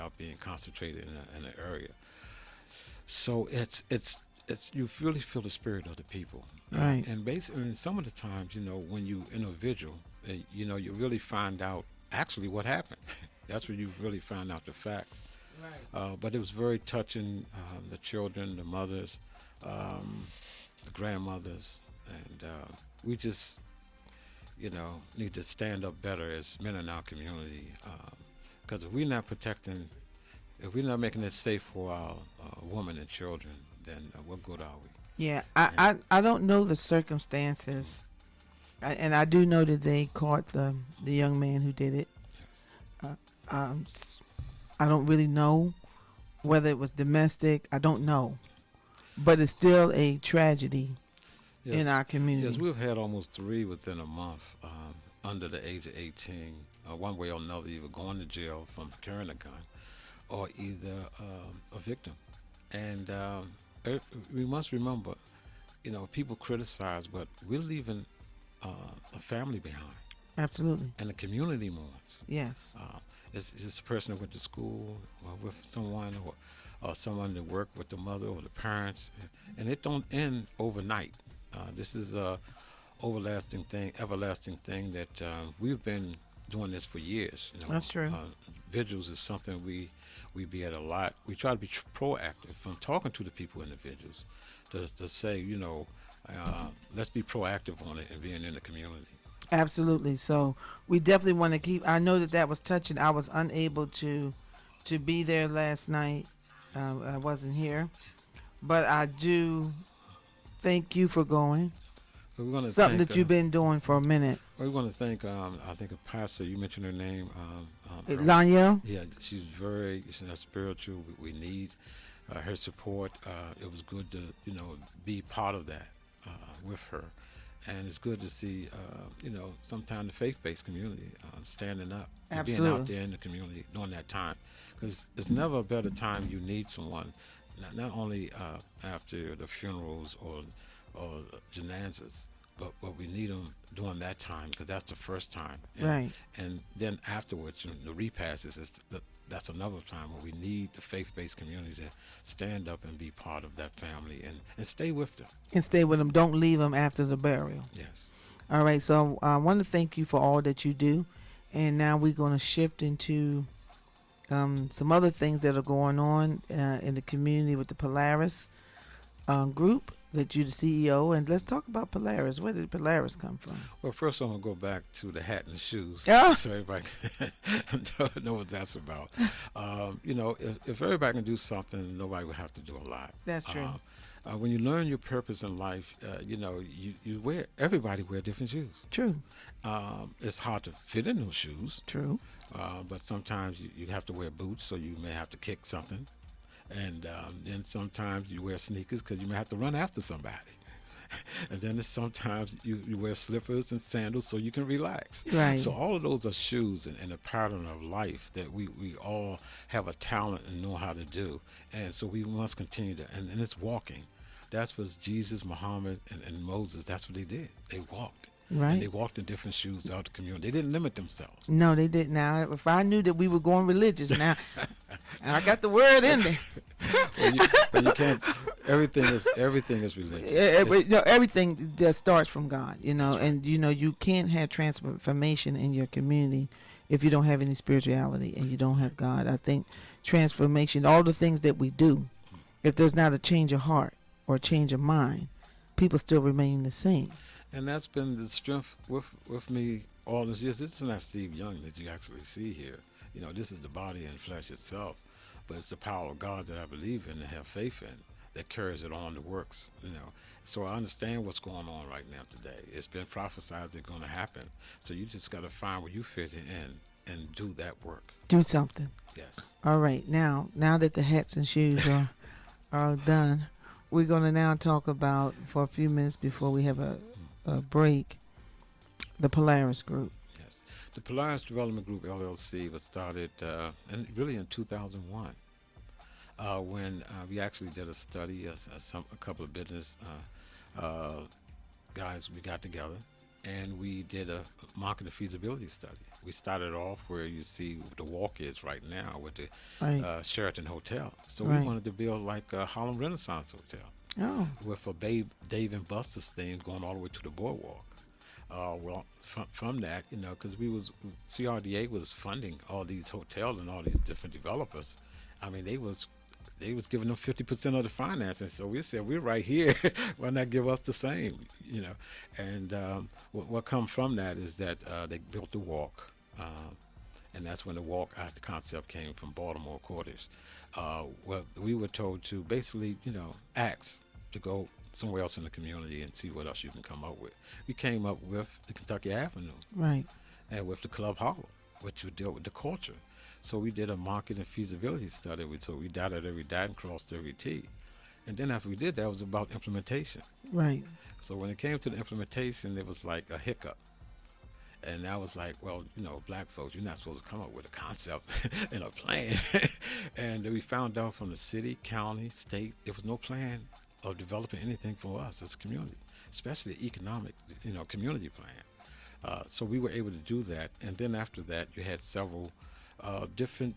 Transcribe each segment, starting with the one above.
without being concentrated in an area. So it's you really feel the spirit of the people, Right. and basically, and some of the times, when you individual, you really find out actually what happened. That's where you really find out the facts. Right. But it was very touching. The children, the mothers, um, the grandmothers, and we just need to stand up better as men in our community. Because if we're not protecting, if we're not making it safe for our women and children, then what good are we? Yeah, And I don't know the circumstances, and I do know that they caught the young man who did it. yes, Uh, um, s- I don't really know whether it was domestic. I don't know, but it's still a tragedy in yes, our yes, community. we've had almost three within a month under the age of 18, one way or another, either going to jail from carrying a gun or either a victim. And we must remember, people criticize, but we're leaving uh, a family behind, Absolutely. and the community mourns. Yes. Uh, it's just a person that went to school with someone, or someone that worked with the mother or the parents, and it don't end overnight. This is a everlasting thing that we've been doing this for years. That's true. Vigils is something we be at a lot. We try to be proactive from talking to the people in the vigils to say, let's be proactive on it and being in the community. Absolutely. So we definitely want to keep. I know that that was touching. I was unable to be there last night. I wasn't here, but I do thank you for going. But we're going to Something thank. that you've been doing for a minute. We want to thank. I think a pastor. You mentioned her name. Earlier. Lanya. Yeah, she's not spiritual. We need her support. It was good to be part of that with her, and it's good to see sometimes the faith-based community standing up and being out Absolutely. there in the community during that time, because it's never a better time. You need someone, not only after the funerals or janazas, but we need them during that time, because that's the first time, Right. and then afterwards, the repasses that's another time where we need the faith-based community to stand up and be part of that family and stay with them. And stay with them. Don't leave them after the burial. Yes. All right. So I want to thank you for all that you do. And now we're going to shift into some other things that are going on in the community with the Polaris group that you're the CEO. And let's talk about Polaris. Where did Polaris come from? Well, first I'm gonna go back to the hat and the shoes, Yeah. so everybody can know what that's about. If everybody can do something, nobody would have to do a lot. That's true. When you learn your purpose in life, you wear everybody wear different shoes. True. It's hard to fit in those shoes, True. but sometimes you have to wear boots, so you may have to kick something, and then sometimes you wear sneakers because you may have to run after somebody. And then sometimes you wear slippers and sandals so you can relax. Right. So all of those are shoes and a pattern of life that we all have a talent and know how to do. And so we must continue to, and it's walking. That's what Jesus, Muhammad, and Moses, that's what they did. They walked. And they Right. walked in different shoes throughout the community. They didn't limit themselves. No, they didn't. Now, if I knew that we were going religious now, I got the word in there. But you can't, everything is religious. It's- Everything just starts from God, That's right. and you can't have transformation in your community if you don't have any spirituality and you don't have God. I think transformation, all the things that we do, if there's not a change of heart or a change of mind, people still remain the same. And that's been the strength with me all these years. This is not Steve Young that you actually see here. This is the body and flesh itself, but it's the power of God that I believe in and have faith in that carries it on to works. So I understand what's going on right now today. It's been prophesied it's going to happen. So you just got to find where you fit in and do that work. Do something. Yes. All right, now that the hats and shoes are done, we're going to now talk about, for a few minutes before we have a break, the Polaris Group. Yes. The Polaris Development Group LLC was started in 2001. When we actually did a study, a couple of business guys, we got together and we did a market and feasibility study. We started off where you see the walk is right now with the Right. Sheraton Hotel. So we Right. wanted to build like a Harlem Renaissance Hotel Oh. with a Dave and Buster's theme going all the way to the boardwalk. Well, from that, because CRDA was funding all these hotels and all these different developers. I mean, they was giving them 50% of the financing. So we said, we're right here. Why not give us the same? And what come from that is that they built the walk. And that's when the walk the concept came from Baltimore Quarters. Well, we were told to basically, ask to go somewhere else in the community and see what else you can come up with. We came up with the Kentucky Avenue Right. and with the Club Hollow, which would deal with the culture. So we did a market and feasibility study. So we dotted every dot and crossed every T. And then after we did that, it was about implementation. Right. So when it came to the implementation, it was like a hiccup. And I was like, well, black folks, you're not supposed to come up with a concept and a plan. And we found out from the city, county, state, there was no plan of developing anything for us as a community, especially economic, community plan. So we were able to do that. And then after that, you had several different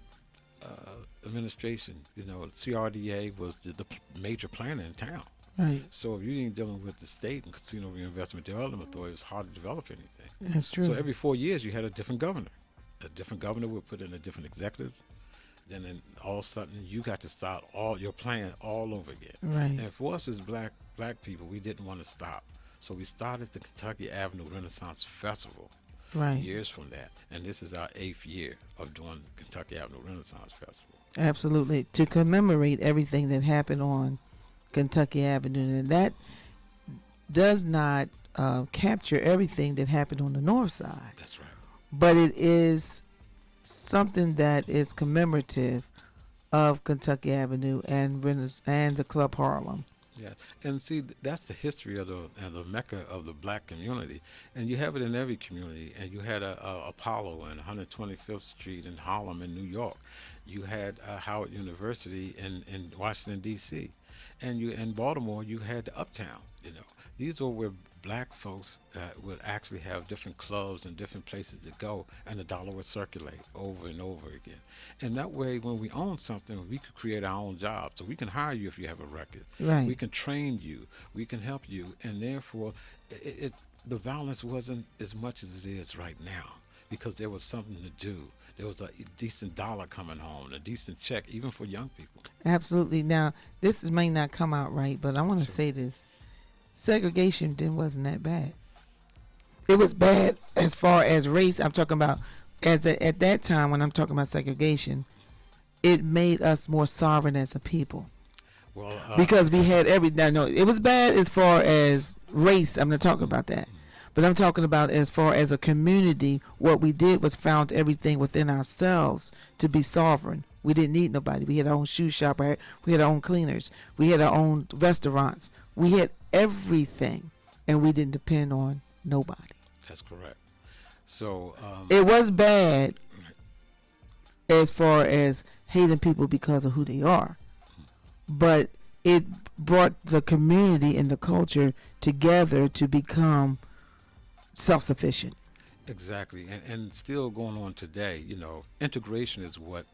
administration. CRDA was the major planner in town. Right. So if you ain't dealing with the state and Casino Reinvestment Development Authority, it's hard to develop anything. That's true. So every 4 years, you had a different governor. A different governor would put in a different executive. Then all of a sudden, you got to start all your plan all over again. Right. And for us as black people, we didn't want to stop. So we started the Kentucky Avenue Renaissance Festival Right. years from that. And this is our 8th year of doing Kentucky Avenue Renaissance Festival. Absolutely. To commemorate everything that happened on Kentucky Avenue. And that does not capture everything that happened on the north side. That's right. But it is something that is commemorative of Kentucky Avenue and the Club Harlem. Yeah, and see, that's the history of the mecca of the black community, and you have it in every community. And you had Apollo and 125th Street in Harlem in New York. You had Howard University in Washington D.C., and in Baltimore you had the Uptown. These are where black folks would actually have different clubs and different places to go, and the dollar would circulate over and over again. And that way, when we own something, we could create our own job. So we can hire you if you have a record. Right. We can train you. We can help you. And therefore, the violence wasn't as much as it is right now, because there was something to do. There was a decent dollar coming home, a decent check, even for young people. Absolutely. Now, may not come out right, but I want to Sure. say this. Segregation wasn't that bad. It was bad as far as race. I'm talking about at that time when I'm talking about segregation, it made us more sovereign as a people. Well, Because we had no, it was bad as far as race. I'm not talking about that. But I'm talking about as far as a community, what we did was found everything within ourselves to be sovereign. We didn't need nobody. We had our own shoe shop. We had our own cleaners. We had our own restaurants. We had everything, and we didn't depend on nobody. that's correct. So It was bad as far as hating people because of who they are, but it brought the community and the culture together to become self-sufficient. exactly, and still going on today. Integration is what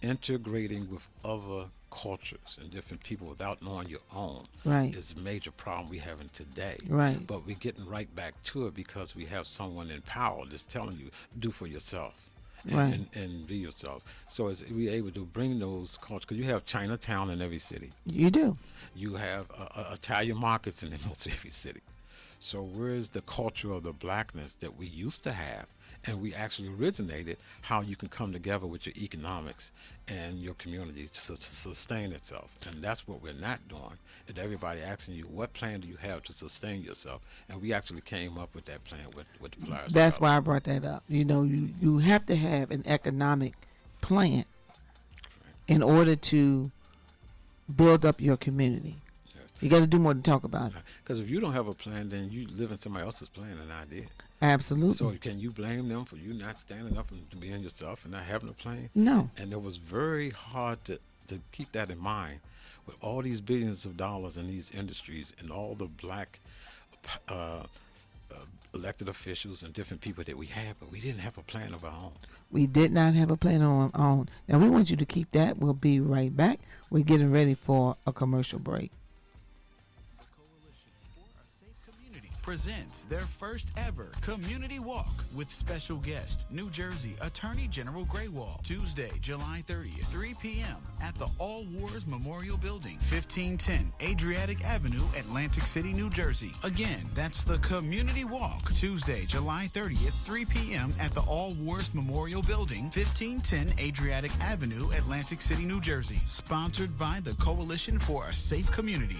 integrating with other cultures and different people without knowing your own Right. is a major problem we're having today. Right. But we're getting right back to it because we have someone in power that's telling you, do for yourself. And, Right. and be yourself. So as we're able to bring those cultures, because you have Chinatown in every city. You do. You have Italian markets in almost every city. So where's the culture of the blackness that we used to have, and we actually originated how you can come together with your economics and your community to sustain itself? And that's what we're not doing. And everybody asking you, what plan do you have to sustain yourself? And we actually came up with that plan with the Polaris. That's why I brought that up. You have to have an economic plan in order to build up your community. You got to do more than talk about it. Because if you don't have a plan, then you live in somebody else's plan and I did. Absolutely. So can you blame them for you not standing up and being yourself and not having a plan? No. And it was very hard to keep that in mind with all these billions of dollars in these industries and all the black elected officials and different people that we had, but we didn't have a plan of our own. We did not have a plan on our own. Now, we want you to keep that. We'll be right back. We're getting ready for a commercial break. Presents their first ever community walk with special guest, New Jersey Attorney General Graywall, Tuesday, July 30th, 3 p.m. at the All Wars Memorial Building, 1510 Adriatic Avenue, Atlantic City, New Jersey. Again, that's the community walk, Tuesday, July 30th, 3 p.m. at the All Wars Memorial Building, 1510 Adriatic Avenue, Atlantic City, New Jersey. Sponsored by the Coalition for a Safe Community.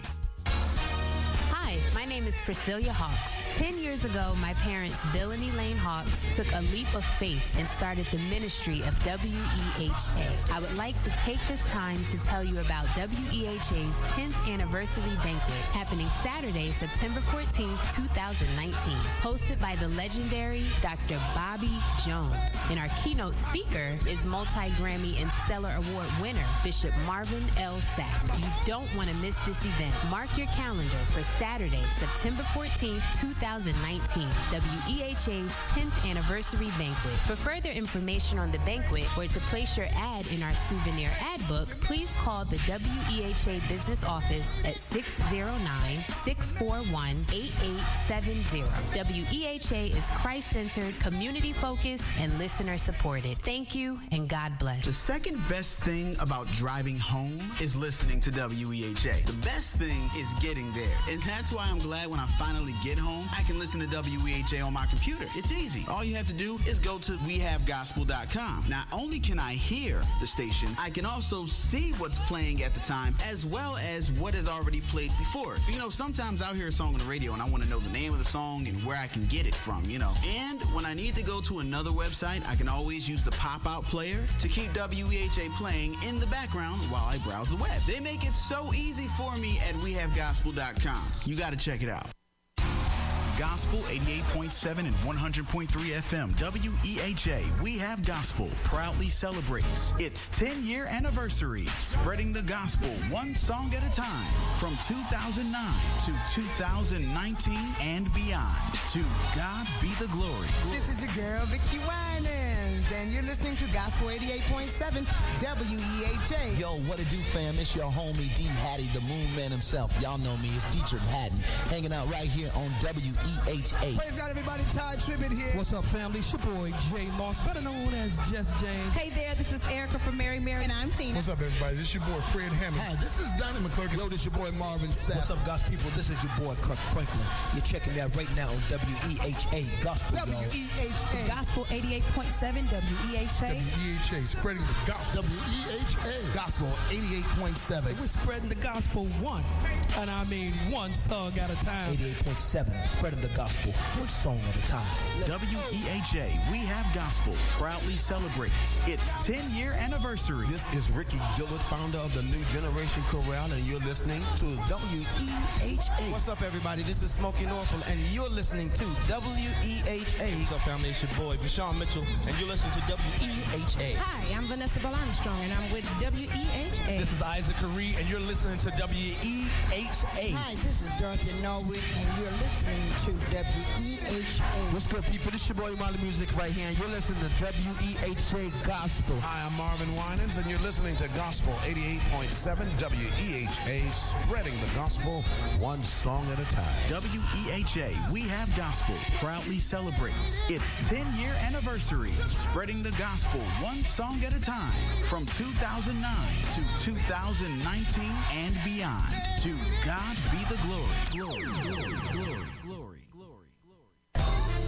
Hi, my name is Priscilla Hawks. 10 years ago, my parents, Bill and Elaine Hawks, took a leap of faith and started the ministry of WEHA. I would like to take this time to tell you about WEHA's 10th anniversary banquet happening Saturday, September 14th, 2019, hosted by the legendary Dr. Bobby Jones. And our keynote speaker is multi-Grammy and Stellar Award winner, Bishop Marvin L. Sapp. You don't want to miss this event. Mark your calendar for Saturday, September 14th, 2019, WEHA's 10th anniversary banquet. For further information on the banquet or to place your ad in our souvenir ad book, please call the WEHA business office at 609-641-8870. WEHA is Christ-centered, community-focused, and listener-supported. Thank you, and God bless. The second best thing about driving home is listening to WEHA. The best thing is getting there. And that's why I'm glad when I finally get home, I can listen to WEHA on my computer. It's easy. All you have to do is go to wehavegospel.com. Not only can I hear the station, I can also see what's playing at the time, as well as what has already played before. You know, sometimes I'll hear a song on the radio and I want to know the name of the song and where I can get it from, you know. And when I need to go to another website, I can always use the pop-out player to keep WEHA playing in the background while I browse the web. They make it so easy for me at wehavegospel.com. You got to check it out. Gospel 88.7 and 100.3 FM. WEHA, We Have Gospel, proudly celebrates its 10-year anniversary, spreading the gospel one song at a time from 2009 to 2019 and beyond. To God be the glory. This is your girl, Vicki Winans, and you're listening to Gospel 88.7 WEHA. Yo, what it do, fam? It's your homie D Hattie, the Moon Man himself. Y'all know me. It's Dietrich Haddon, hanging out right here on WEHA. Praise God, everybody. Ty Tribbett here. What's up, family? It's your boy, Jay Moss, better known as Just James. Hey there, this is Erica from Mary Mary. And I'm Tina. What's up, everybody? This is your boy, Fred Hammond. Hi, this is Donnie McClurkin. Yo, this is your boy, Marvin Sapp. What's up, gospel people? This is your boy, Kirk Franklin. You're checking that right now on WEHA Gospel, WEHA. Gospel 88.7 WEHA. WEHA, spreading the gospel. WEHA. Gospel 88.7. We're spreading the gospel one, and I mean one song at a time. 88.7, spreading the gospel one song at a time. WEHA, We Have Gospel, proudly celebrates its 10-year anniversary. This is Ricky Dillard, founder of the New Generation Chorale, and you're listening to WEHA. What's up, everybody? This is Smokey Norfolk, and you're listening to WEHA. What's up, family? It's your boy, Vashawn Mitchell, and you're listening to WEHA. Hi, I'm Vanessa Armstrong, and I'm with WEHA. This is Isaac Caree, and you're listening to WEHA. Hi, this is Dorothy Norwood, and you're listening to WEHA. What's good, people? This is your boy, Molly Music, right here, and you're listening to WEHA Gospel. Hi, I'm Marvin Winans, and you're listening to Gospel 88.7 WEHA, spreading the gospel one song at a time. WEHA, We Have Gospel, proudly celebrates its 10-year anniversary, spreading the gospel one song at a time from 2009 to 2019 and beyond. To God be the glory. Glory, glory, glory, glory, glory.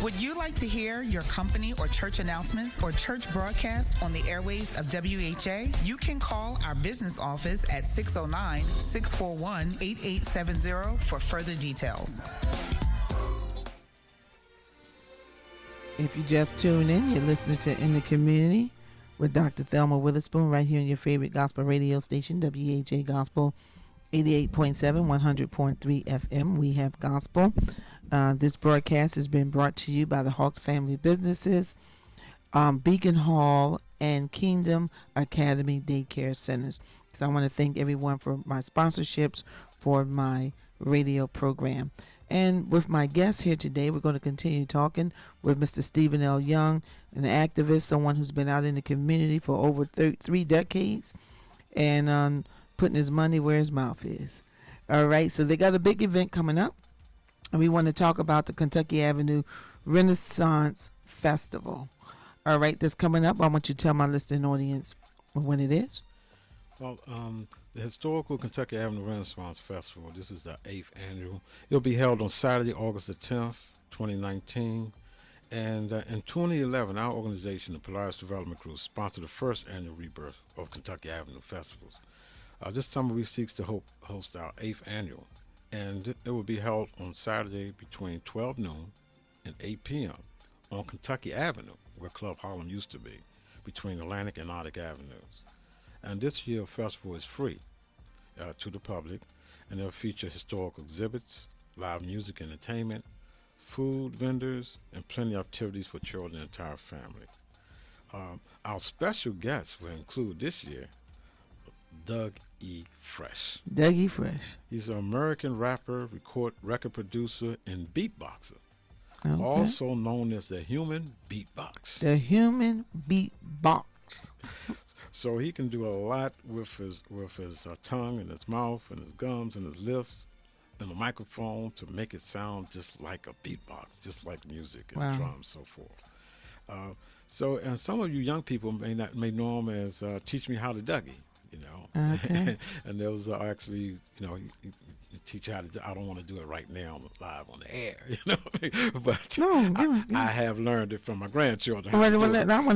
Would you like to hear your company or church announcements or church broadcast on the airwaves of WHA? You can call our business office at 609-641-8870 for further details. If you just tune in, you're listening to In the Community with Dr. Thelma Witherspoon right here on your favorite gospel radio station, WHA Gospel 88.7, 100.3 FM. We have gospel. This broadcast has been brought to you by the Hawks Family Businesses, Beacon Hall, and Kingdom Academy Daycare Centers. So I want to thank everyone for my sponsorships for my radio program. And with my guest here today, we're going to continue talking with Mr. Stephen L. Young, an activist, someone who's been out in the community for over 3 decades and putting his money where his mouth is. All right, so they got a big event coming up, and we want to talk about the Kentucky Avenue Renaissance Festival. All right, that's coming up. I want you to tell my listening audience when it is. Well, the historical Kentucky Avenue Renaissance Festival, this is the 8th annual. It'll be held on Saturday, August the 10th, 2019. And in 2011, our organization, the Polaris Development Group, sponsored the first annual rebirth of Kentucky Avenue Festivals. This summer, we seek to host our 8th annual. And it will be held on Saturday between 12 noon and 8 p.m. on Kentucky Avenue, where Club Harlem used to be, between Atlantic and Arctic Avenues. And this year's festival is free to the public, and it'll feature historical exhibits, live music and entertainment, food vendors, and plenty of activities for children and the entire family. Our special guests will include this year Doug E. Fresh. Doug E. Fresh. He's an American rapper, record producer, and beatboxer. Okay. Also known as the Human Beatbox. The Human Beatbox. So he can do a lot with his tongue and his mouth and his gums and his lips and a microphone to make it sound just like a beatbox, just like music and drums and so forth. And some of you young people may know him as Teach Me How to Dougie, you know. Okay. And those are actually, you know, he teach you how to. I don't want to do it right now live on the air, you know. But I have learned it from my grandchildren. I want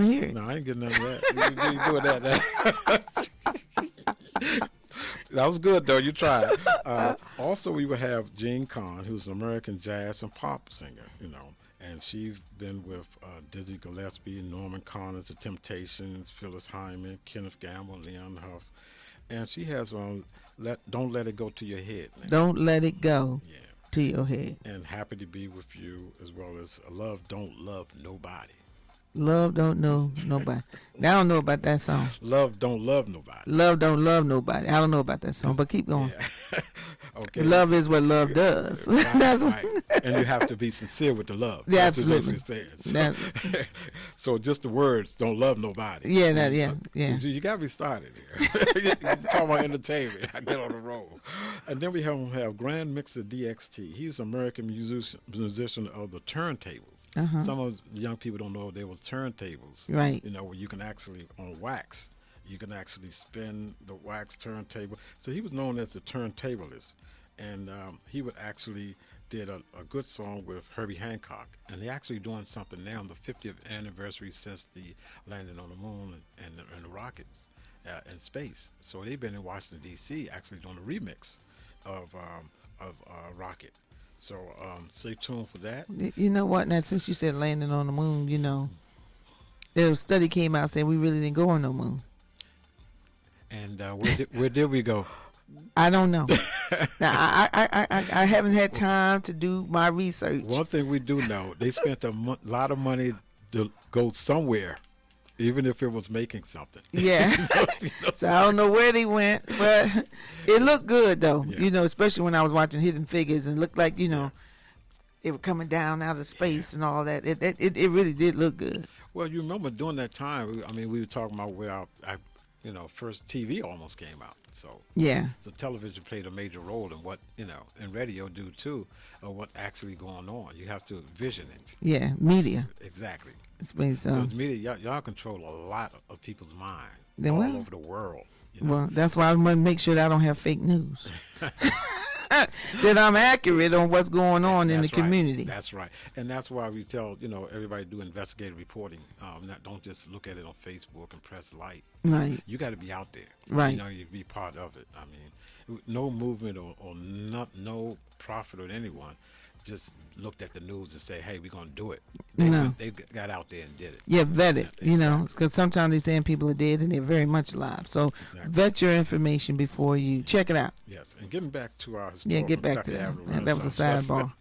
to hear it. No, I ain't getting none of that. You doing that. That was good though. You tried. Also, we will have Jean Conn, who's an American jazz and pop singer, you know, and she's been with Dizzy Gillespie, Norman Connors, The Temptations, Phyllis Hyman, Kenneth Gamble, Leon Huff. And she has Don't Let It Go to Your Head. Don't Let It Go to Your Head. And Happy to Be With You, as well as Love Don't Love Nobody. Love Don't Know Nobody. Now, I don't know about that song. Love Don't Love Nobody. Love Don't Love Nobody. I don't know about that song, but keep going. Yeah. Okay. Love is what love does. Right, That's right. And you have to be sincere with the love. Yeah, That's absolutely. what basically says. So just the words, don't love nobody. Yeah, yeah. So you got me started here. Talk about entertainment. I get on the roll. And then we have Grand Mixer DXT. He's an American musician of the turntables. Uh-huh. Some of the young people don't know there was turntables. Right. You know, where you can actually, on wax, you can actually spin the wax turntable. So he was known as the turntablist. And he would actually did a good song with Herbie Hancock. And they're actually doing something now on the 50th anniversary since the landing on the moon and the rockets in space. So they've been in Washington, D.C. actually doing a remix of Rocket. So stay tuned for that. You know what? Now, since you said landing on the moon, you know, there was a study came out saying we really didn't go on no moon. And where did we go? I don't know. Now, I haven't had time to do my research. One thing we do know, they spent a lot of money to go somewhere, even if it was making something. Yeah. So I don't know where they went, but it looked good, though. Yeah. You know, especially when I was watching Hidden Figures and it looked like, you know, it was coming down out of space and all that. It really did look good. Well, you remember during that time, I mean, we were talking about where our first TV almost came out. So so television played a major role in what, you know, and radio do too, of what actually going on. You have to vision it. Yeah, media. Exactly. So it's media. Y'all control a lot of people's mind all over the world. You know? Well, that's why I want to make sure that I don't have fake news. That I'm accurate on what's going on in the community. That's right. And that's why we tell, you know, everybody do investigative reporting. Don't just look at it on Facebook and press like. Right. You got to be out there. Right. You know, you be part of it. I mean, no movement or no profit or anyone just looked at the news and say, hey, we're going to do it. They got out there and did it. Yeah, vet it, you know, because sometimes they're saying people are dead and they're very much alive. So vet your information before you check it out. Yes, and getting back to our historical get back to that. That was a sidebar.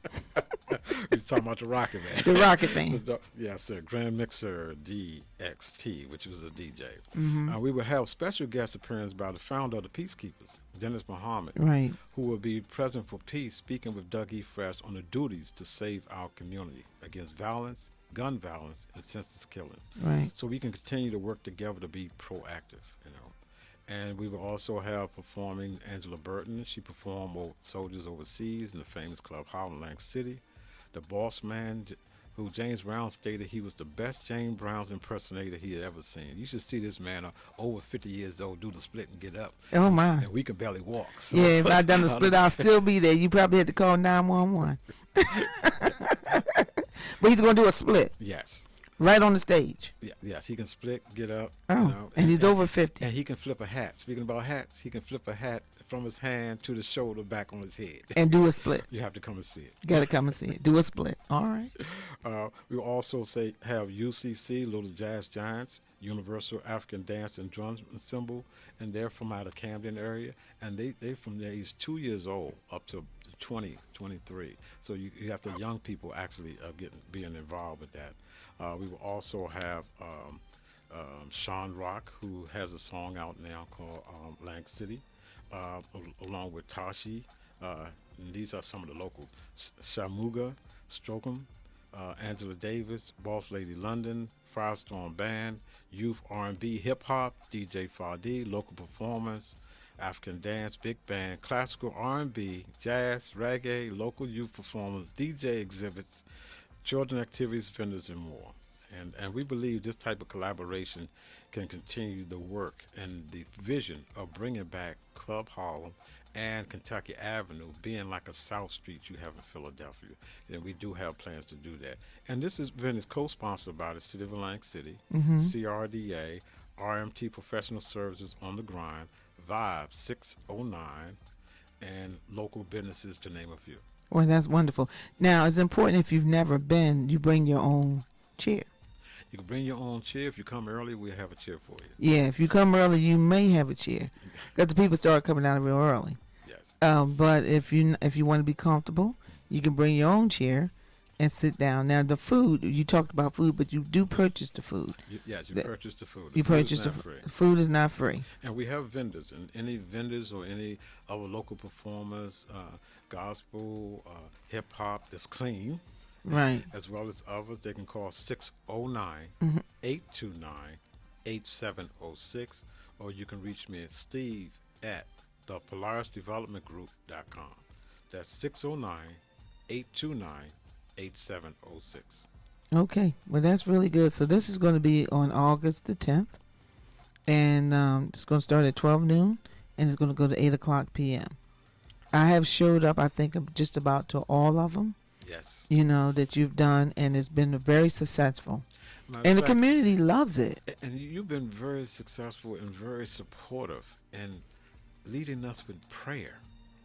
He's talking about the Rocket Man. The Rocket thing. Yes, sir. Grand Mixer DXT, which was a DJ. Mhm. We will have special guest appearance by the founder of the Peacekeepers, Dennis Muhammad, Right. who will be present for peace, speaking with Doug E. Fresh on the duties to save our community against violence, gun violence, and senseless killings. Right. So we can continue to work together to be proactive, you know. And we will also have performing Angela Burton. She performed with Soldiers Overseas in the famous club Holland Lang City. The Boss Man, who James Brown stated he was the best James Brown's impersonator he had ever seen. You should see this man over 50 years old do the split and get up. Oh, my. And we can barely walk. So. Yeah, if I'd done the split, I'll still be there. You probably had to call 911. But he's going to do a split. Yes. Right on the stage. Yeah, yes, he can split, get up. Oh, you know, and he's over 50. And he can flip a hat. Speaking about hats, he can flip a hat from his hand to the shoulder back on his head. And do a split. You have to come and see it. You got to come and see it. Do a split. All right. We will also have UCC, Little Jazz Giants, Universal African Dance and Drum Ensemble, and they're from out of Camden area, and they from the age 2 years old up to 20, 23. So you have the young people actually being involved with that. We will also have Sean Rock, who has a song out now called Lang City, along with Tashi. And these are some of the locals. Shamuga, Strokum, Angela Davis, Boss Lady London, Firestorm Band, Youth R&B Hip Hop, DJ Fadi, local performance, African dance, big band, classical R&B, jazz, reggae, local youth performers, DJ exhibits, children activities, vendors, and more. And we believe this type of collaboration can continue the work and the vision of bringing back Club Harlem and Kentucky Avenue being like a South Street you have in Philadelphia. And we do have plans to do that. And this event is co-sponsored by the City of Atlantic City, CRDA, RMT Professional Services on the Grind, Vibe 609, and local businesses, to name a few. Well, that's wonderful. Now, it's important if you've never been, you bring your own chair. You can bring your own chair. If you come early, we'll have a chair for you. Yeah, if you come early, you may have a chair, because the people start coming out real early. Yes. But if you want to be comfortable, you can bring your own chair and sit down. Now, the food, you talked about food, but you do purchase the food. Yes, you purchase the food. You purchase the food. Food is not free. And we have vendors, and any vendors or any of our local performers, gospel, hip hop that's clean. Right. As well as others, they can call 609-829-8706, or you can reach me at Steve at thepolarisdevelopmentgroup.com. That's 609-829-8706. Okay. Well, that's really good. So this is going to be on August the 10th, and it's going to start at 12 noon, and it's going to go to 8 o'clock p.m. I have showed up, I think, just about to all of them. Yes. You know, that you've done, and it's been very successful. And the community loves it. And you've been very successful and very supportive in leading us with prayer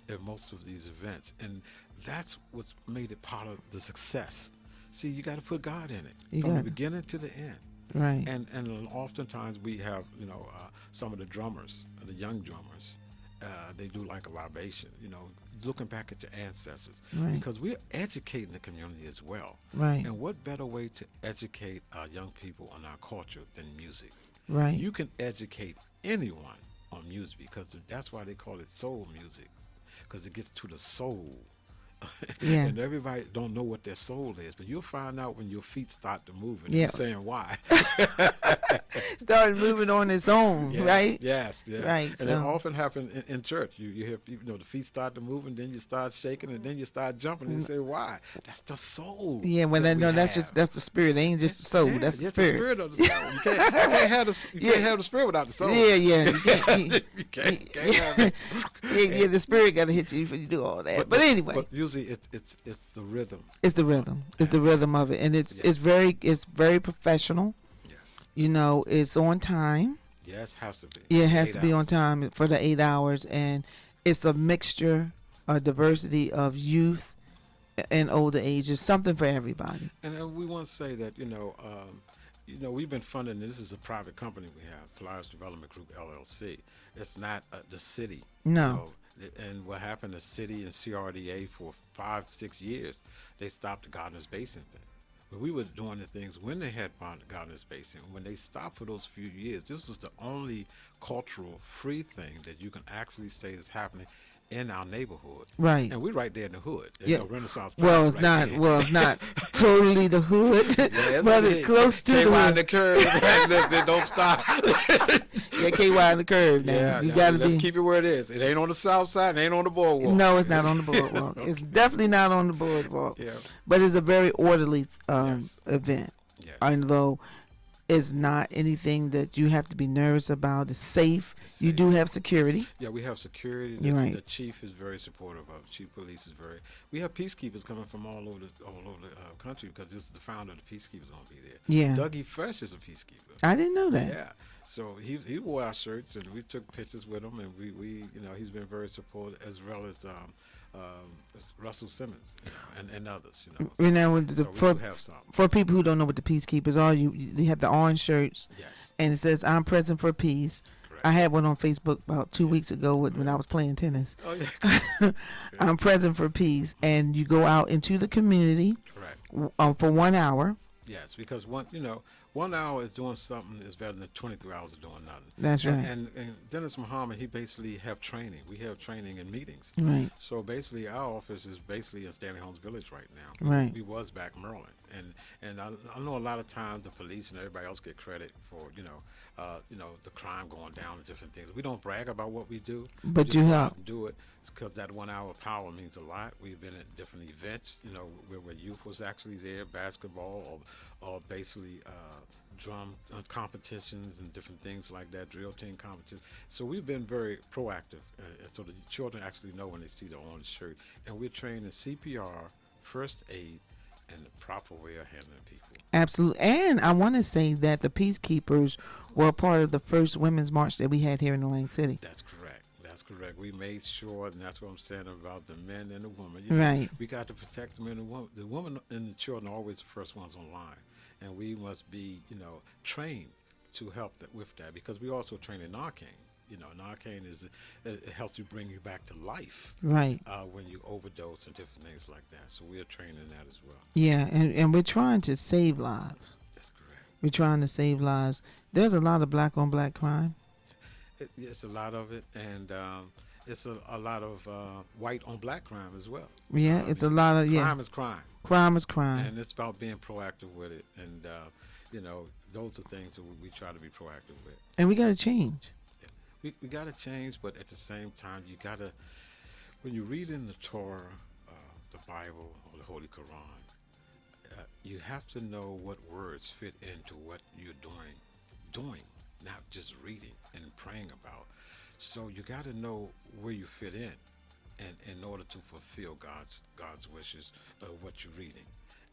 at most of these events. And that's what's made it part of the success. See, you got to put God in it from the beginning to the end. Right. And oftentimes we have, some of the drummers, the young drummers, they do like a libation, looking back at your ancestors. Right. Because we're educating the community as well. Right. And what better way to educate our young people on our culture than music? Right. You can educate anyone on music, because that's why they call it soul music, because it gets to the soul. Yeah. And everybody don't know what their soul is, but you'll find out when your feet start to move, and Yeah. you're saying why. Started moving on its own, Yes, right? Yes, yes. Right. And it often happens in church. You hear people, the feet start to move, and then you start shaking, and then you start jumping, and you say, why? That's the soul. Yeah, well, that's the spirit. It ain't just the soul. That's the spirit. It's the spirit of the soul. You can't have the can't have the spirit without the soul. Yeah. You can't have it. Yeah, the spirit got to hit you before you do all that. But anyway. But usually it's the rhythm. It's the rhythm. It's the rhythm of it, and it's very professional. Yes. It's on time. Yes, has to be. Yeah, it has to be on time for the 8 hours, and it's a mixture, a diversity of youth and older ages, something for everybody. And we want to say that we've been funding. This is a private company we have, Polaris Development Group LLC. It's not the city. No. And what happened, the city and CRDA for 5-6 years, they stopped the Gardner's Basin thing. But we were doing the things when they had Gardner's Basin. When they stopped for those few years, this was the only cultural free thing that you can actually say is happening in our neighborhood. Right. And we're right there in the hood. Yeah. Renaissance Well, it's right not. there. Well, it's not totally the hood, Yeah, but it's close to the KY in hood. the curve. They don't stop. Yeah, KY in the curve. Now. Yeah, You gotta let's be. keep it where it is. It ain't on the south side. It ain't on the boardwalk. No, it's not on the boardwalk. Okay. It's definitely not on the boardwalk. Yeah. But it's a very orderly Yes. event. Yes. Although it's not anything that you have to be nervous about. It's safe. It's You safe. do have security. Yeah, we have security. You're right. The chief is very supportive of it. Chief police is very. We have peacekeepers coming from all over the country because this is the founder of the peacekeepers going to be there. Yeah. Dougie Fresh is a peacekeeper. I didn't know that. Yeah. So he wore our shirts and we took pictures with him and we he's been very supportive as well as Russell Simmons and others. You know, with So for, we do have some. for people who don't know what the peacekeepers are, they have the orange shirts, Yes. and it says "I'm present for peace." Correct. I had one on Facebook about 2 weeks ago when I was playing tennis. Oh yeah. I'm present for peace, and you go out into the community Correct. for 1 hour. Yes, because 1 hour is doing something is better than 23 hours of doing nothing. That's right. And Dennis Muhammad, he basically have training. We have training and meetings. Right. So basically, our office is basically in Stanley Holmes Village right now. Right. We was back in Maryland, and I know a lot of times the police and everybody else get credit for the crime going down and different things. We don't brag about what we do, But we just you go out help. and do it because that 1 hour power means a lot. We've been at different events, where youth was actually there, basketball or basically drum competitions and different things like that, drill team competitions. So we've been very proactive, so the children actually know when they see the orange shirt. And we're trained in CPR, first aid, and the proper way of handling people. Absolutely. And I want to say that the peacekeepers were a part of the first women's march that we had here in Atlantic City. That's correct. That's correct. We made sure, and that's what I'm saying about the men and the women. Right. We got to protect the men and women. The women and the children are always the first ones on line. And we must be, trained to help with that because we also train in Narcan. Narcan it helps you bring you back to life. Right. When you overdose and different things like that. So we are trained in that as well. Yeah, and we're trying to save lives. That's correct. We're trying to save lives. There's a lot of black on black crime. It's a lot of it, and it's a lot of white on black crime as well. Yeah, it's a lot of crime is crime. Crime is crime. And it's about being proactive with it, and those are things that we try to be proactive with. And we got to change. We got to change, but at the same time, you got to, when you read in the Torah, the Bible, or the Holy Quran, you have to know what words fit into what you're doing, not just reading and praying about. So you got to know where you fit in in order to fulfill God's wishes of what you're reading.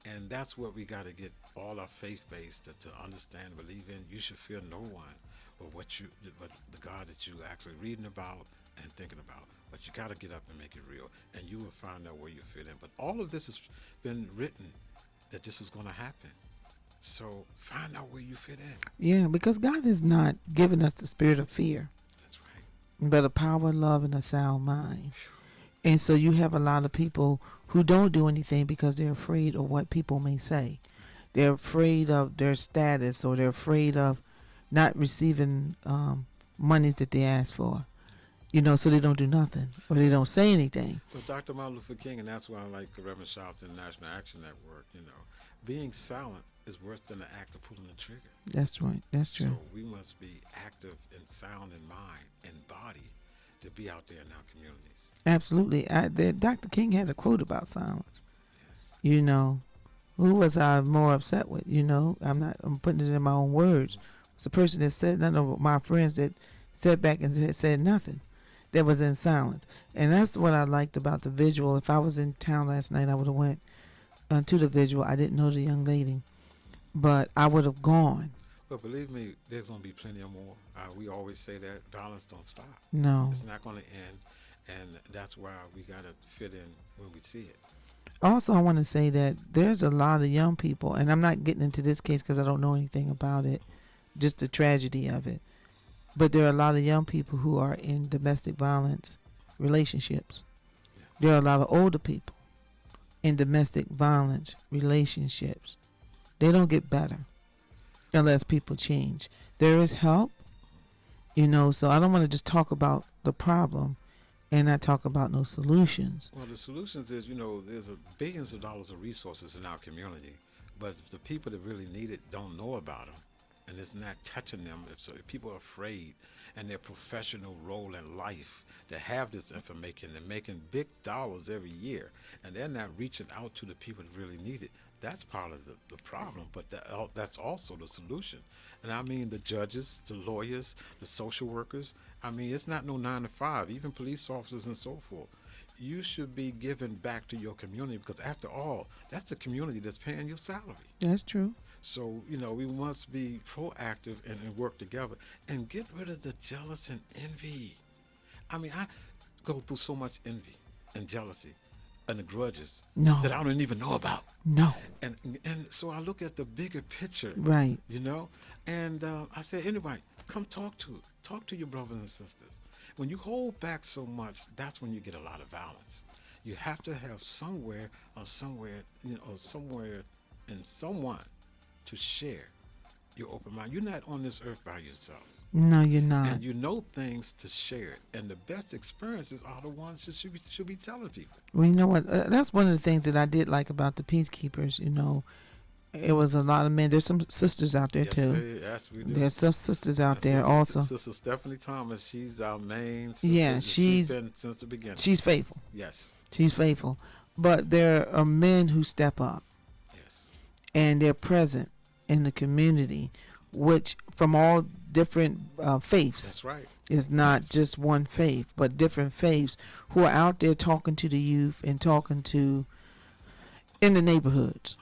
And that's what we got to get all our faith based to understand, believe in. You should fear no one but the God that you actually reading about and thinking about. But you got to get up and make it real, and you will find out where you fit in. But all of this has been written that this was going to happen. So find out where you fit in. Yeah, because God has not given us the spirit of fear. That's right. But a power, love, and a sound mind. And so you have a lot of people who don't do anything because they're afraid of what people may say. They're afraid of their status, or they're afraid of not receiving monies that they ask for. So they don't do nothing, or they don't say anything. Well, Dr. Martin Luther King, and that's why I like Reverend Sharpton National Action Network, being silent is worse than the act of pulling the trigger. That's right. That's true. So we must be active and sound in mind and body to be out there in our communities. Absolutely. Dr. King had a quote about silence. Yes. Who was I more upset with? I'm putting it in my own words. It's the person that said, none of my friends that sat back and said nothing, that was in silence. And that's what I liked about the visual. If I was in town last night, I would have went to the visual. I didn't know the young lady, but I would have gone. Well, believe me, there's going to be plenty of more. We always say that violence don't stop. No. It's not going to end, and that's why we got to fit in when we see it. Also, I want to say that there's a lot of young people, and I'm not getting into this case because I don't know anything about it, just the tragedy of it. But there are a lot of young people who are in domestic violence relationships. There are a lot of older people in domestic violence relationships. They don't get better unless people change. There is help, so I don't want to just talk about the problem and not talk about no solutions. Well, the solutions is, there's billions of dollars of resources in our community, but if the people that really need it don't know about them, and it's not touching them, if people are afraid and their professional role in life to have this information and making big dollars every year, and they're not reaching out to the people that really need it, that's part of the problem, but that's also the solution. And I mean the judges, the lawyers, the social workers. I mean, it's not no 9 to 5, even police officers and so forth. You should be giving back to your community because after all, that's the community that's paying your salary. That's true. So, we must be proactive and work together and get rid of the jealous and envy. I mean, I go through so much envy and jealousy and the grudges that I don't even know about. No. And so I look at the bigger picture. Right. And I say, anybody, come talk to your brothers and sisters. When you hold back so much, that's when you get a lot of violence. You have to have somewhere and someone to share your open mind. You're not on this earth by yourself. No, you're not. And you know things to share it. And the best experiences are the ones that should be telling people. Well, you know what? That's one of the things that I did like about the Peacekeepers. It was a lot of men. There's some sisters out there too. Yes, we do. There's some sisters out there also. Sister Stephanie Thomas, she's our main sister. Yeah, she's been since the beginning. She's faithful. Yes. She's faithful. But there are men who step up. Yes. And they're present in the community, which from all different faiths. That's right. It's not just one faith, but different faiths who are out there talking to the youth and talking to in the neighborhoods.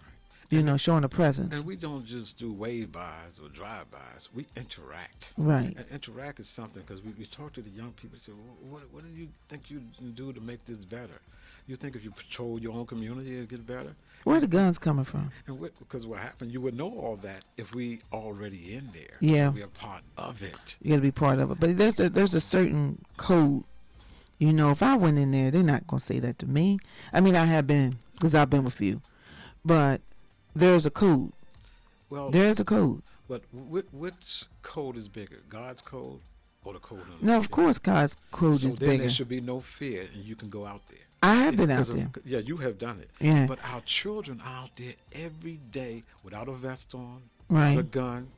Showing a presence. And we don't just do wave-bys or drive-bys. We interact. Right. And interact is something because we talk to the young people and say, what do you think you can do to make this better? You think if you patrol your own community, it'll get better? Where are the guns coming from? And because what happened, you would know all that if we already in there. Yeah. We are part of it. You got to be part of it. But there's a certain code. If I went in there, they're not going to say that to me. I mean, I have been because I've been with you. But there's a code. Well, there's a code. But which code is bigger, God's code or the code? No, of course God's code is then bigger. There should be no fear, and you can go out there. I have been out there. Yeah, you have done it. Yeah. But our children are out there every day without a vest on, right, without a gun,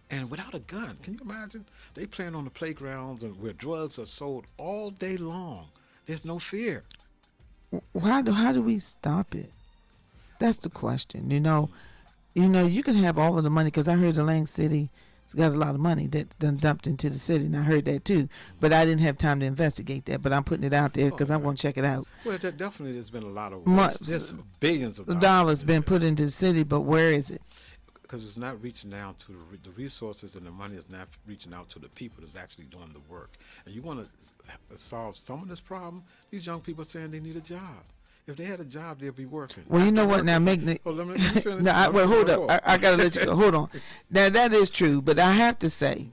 and without a gun. Can you imagine? They playing on the playgrounds and where drugs are sold all day long. There's no fear. How do we stop it? That's the question. You can have all of the money because I heard the Lang City has got a lot of money that done dumped into the city, and I heard that too. But I didn't have time to investigate that. But I'm putting it out there because I'm going to check it out. Well, definitely there's been a lot of there's billions of dollars been put into the city, but where is it? Because it's not reaching down to the resources, and the money is not reaching out to the people that's actually doing the work. And you want to solve some of this problem. These young people are saying they need a job. If they had a job, they'd be working. Well, you know what? Now, let me finish. Hold up. I got to let you go. Hold on. Now, that is true, but I have to say,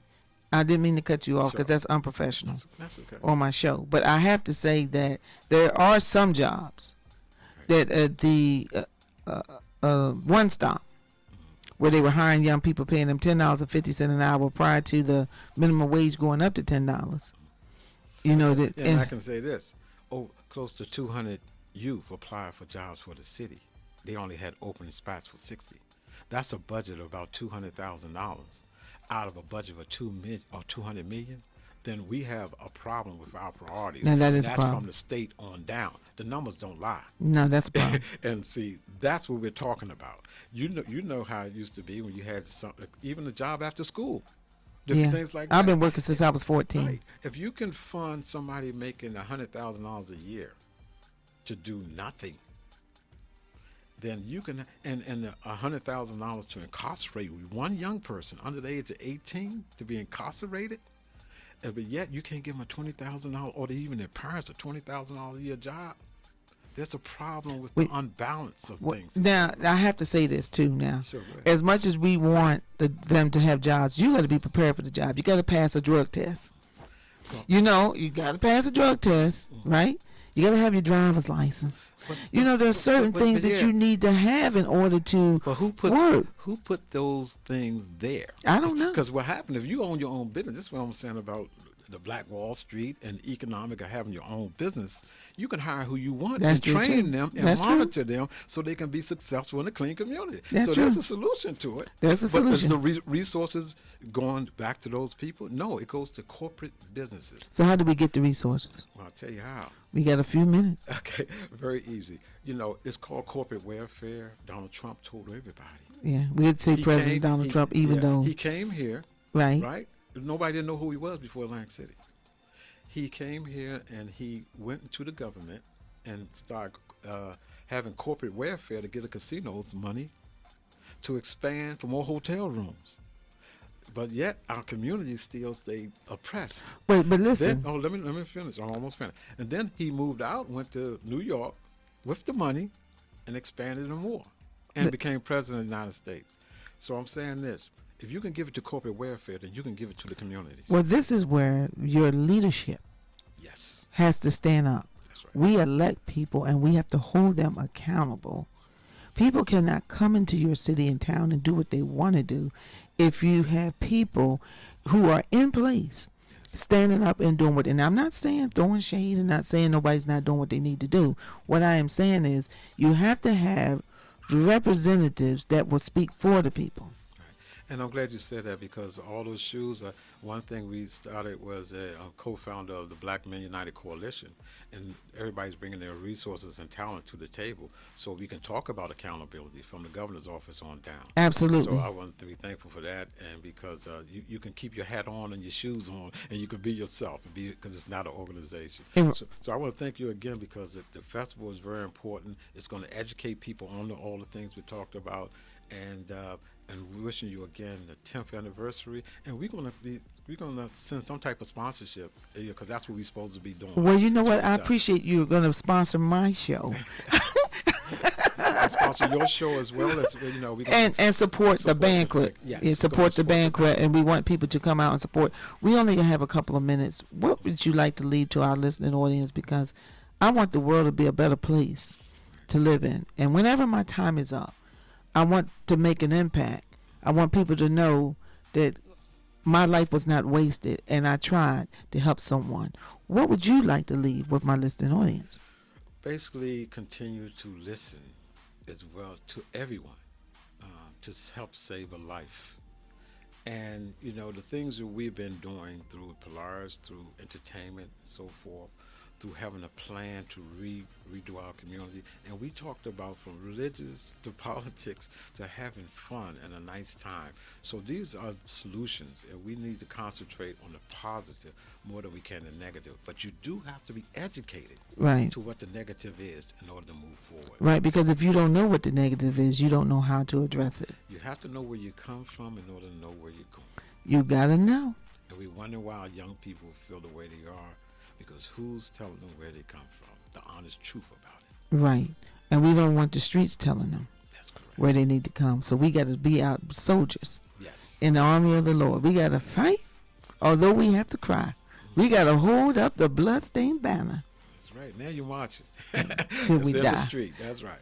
I didn't mean to cut you off because that's unprofessional that's okay. on my show. But I have to say that there are some jobs that the One Stop, where they were hiring young people, paying them $10.50 an hour prior to the minimum wage going up to $10. And I can say this: close to 200 youth apply for jobs for the city. They only had open spots for 60. That's a budget of about $200,000 out of a budget of $200 million. Then we have a problem with our priorities. And that's from the state on down. The numbers don't lie. No, that's a problem. And see, that's what we're talking about. You know how it used to be when you had even a job after school. Different things like that. I've been working since I was 14. Right. If you can fund somebody making $100,000 a year to do nothing, then you can, and $100,000 to incarcerate one young person under the age of 18 to be incarcerated, but yet you can't give them a $20,000 or even their parents a $20,000 a year job. There's a problem with the unbalance of things. Now, I have to say this too now. Sure, as much as we want them to have jobs, you got to be prepared for the job. You got to pass a drug test. You know, you got to pass a drug test, right? You got to have your driver's license. There's certain things that you need to have in order to work. Who put those things there? I don't know. Because what happened if you own your own business? This is what I'm saying about the Black Wall Street and economic of having your own business. You can hire who you want and train them and monitor them so they can be successful in a clean community. There's a solution to it. There's a solution. But is the resources going back to those people? No, it goes to corporate businesses. So how do we get the resources? Well, I'll tell you how. We got a few minutes. Okay, very easy. It's called corporate welfare. Donald Trump told everybody. Yeah, we'd say President Donald Trump, even though he came here, right? Nobody didn't know who he was before Atlantic City. He came here and he went into the government and started having corporate welfare to get the casinos money to expand for more hotel rooms. But yet our community still stayed oppressed. Wait, but listen. Let me finish. I'm almost finished. And then he moved out, went to New York with the money and expanded it more and became president of the United States. So I'm saying this. If you can give it to corporate welfare, then you can give it to the communities. Well, this is where your leadership has to stand up. That's right. We elect people, and we have to hold them accountable. People cannot come into your city and town and do what they want to do if you have people who are in place standing up and doing what. And I'm not saying throwing shade and not saying nobody's not doing what they need to do. What I am saying is you have to have representatives that will speak for the people. And I'm glad you said that because all those shoes, one thing we started was a co-founder of the Black Men United Coalition, and everybody's bringing their resources and talent to the table so we can talk about accountability from the governor's office on down. Absolutely. So I want to be thankful for that, and because you can keep your hat on and your shoes on, and you can be yourself, because it's not an organization. So I want to thank you again because the festival is very important. It's going to educate people on all the things we talked about, and we're wishing you again the 10th anniversary, and we're gonna send some type of sponsorship because that's what we're supposed to be doing. Well, you know what? I appreciate you going to sponsor my show. I sponsor your show as well as and support the banquet. Yes, support the banquet, and we want people to come out and support. We only have a couple of minutes. What would you like to leave to our listening audience? Because I want the world to be a better place to live in, and whenever my time is up, I want to make an impact. I want people to know that my life was not wasted and I tried to help someone. What would you like to leave with my listening audience? Basically, continue to listen as well to everyone to help save a life. And, the things that we've been doing through Polaris, through entertainment, and so forth, through having a plan to redo our community. And we talked about from religious to politics to having fun and a nice time. So these are solutions, and we need to concentrate on the positive more than we can the negative. But you do have to be educated to what the negative is in order to move forward. Right, because if you don't know what the negative is, you don't know how to address it. You have to know where you come from in order to know where you're going. You got to know. And we wonder why our young people feel the way they are. Because who's telling them where they come from? The honest truth about it. Right. And we don't want the streets telling them where they need to come. So we got to be out soldiers in the army of the Lord. We got to fight, although we have to cry. We got to hold up the bloodstained banner. That's right. Now you're marching. Till we die. In the street. That's right.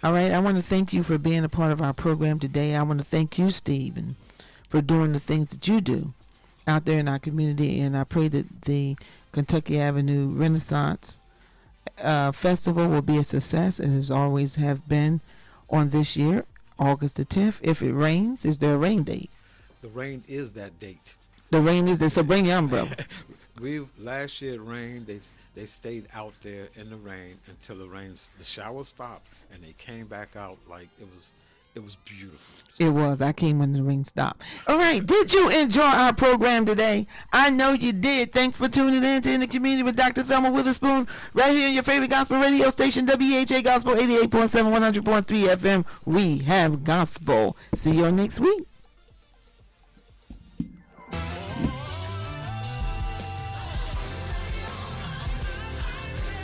All right. I want to thank you for being a part of our program today. I want to thank you, Stephen, for doing the things that you do out there in our community. And I pray that the Kentucky Avenue Renaissance Festival will be a success, as it always have been on this year, August the 10th. If it rains, is there a rain date? The rain is that date. The rain is there, so bring your umbrella. Last year it rained. They stayed out there in the rain until the shower stopped, and they came back out like it was beautiful. It was. I came when the rain stopped. All right. Did you enjoy our program today? I know you did. Thanks for tuning in to In the Community with Dr. Thelma Witherspoon right here on your favorite gospel radio station, WHA Gospel 88.7, 100.3 FM. We have gospel. See you next week.